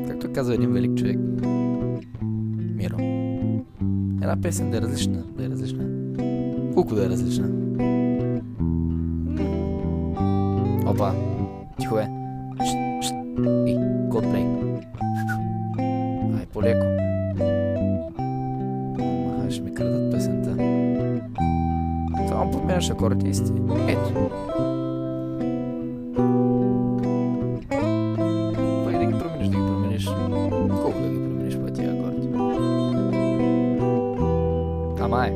Както казва един велик човек, Миро, една песен да е различна, колко да е различна. Опа, тихо е. Ей, Coldplay. Ай, по-леко. Ще ми крадат песента. Само подменяш акордите и сти. Ето. Пък да ги промениш, колко да ги промениш по тия акорди? Ама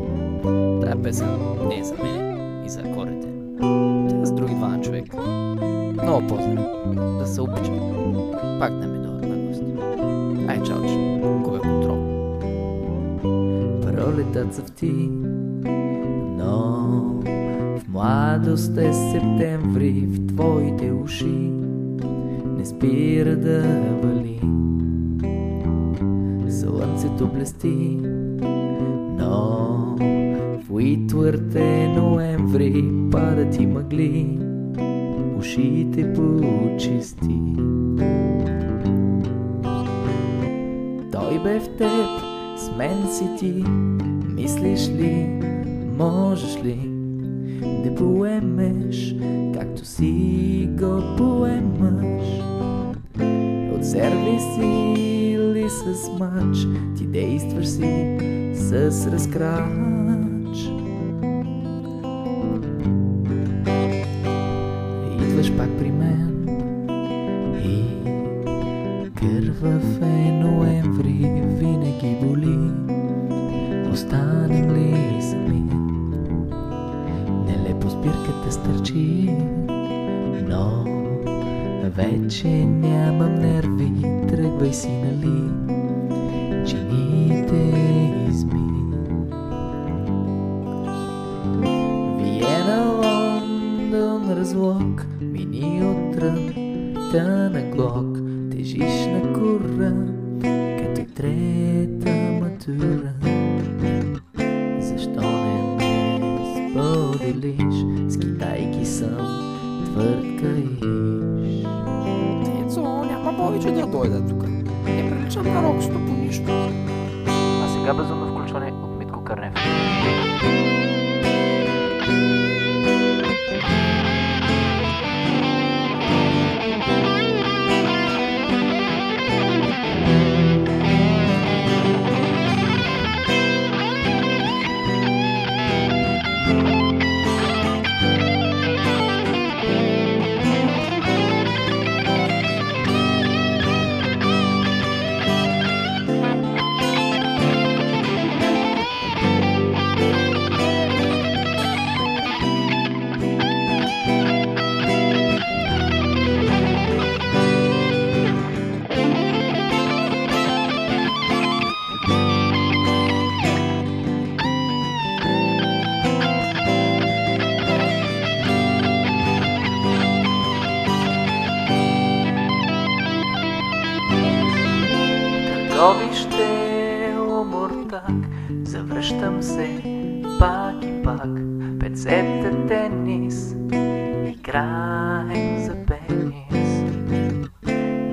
тая песен не е за мен и за акордите. Тя е за други двама човек. Много поздрави. Да се обичам. Пак не ми дойдат на гости. Ай, чауче. Губя контрол. Пролетът цъфти, но в младост е септември, в твоите уши не спира да вали. Слънцето блести, но в Уитвърд е ноември, падат и мъгли, ушите почисти. Той бе в теб, с мен си ти, мислиш ли, можеш ли да поемеш, както си го поемаш? От сервис или с мач, ти действаш си с разкрач. Идваш пак при мен и кървав е ноември, винаги боли. Останем ли сами? Нелепо спирката стърчи, но вече нямам нерви. Тръгвай си, нали? Чините изби. Виена, Лондон, разлог, мини оттрън, тънък глок, тежиш на кура, като трета матура. Защо не ме споделиш, с китайки съм твърд каиш? Ецо, няма повече да дойда тук. Не приличам на роксто по нищо. А сега безумно включване от Митко Кърнев. Търговище, умортак, завръщам се пак и пак. Пецета тенис, играем за пенис.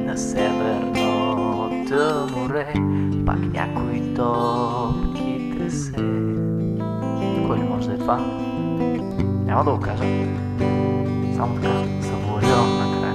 На Северното море, пак някой топки тресе. Кой ли може да е това? Няма да го кажа. Само така, завуалирам накрая.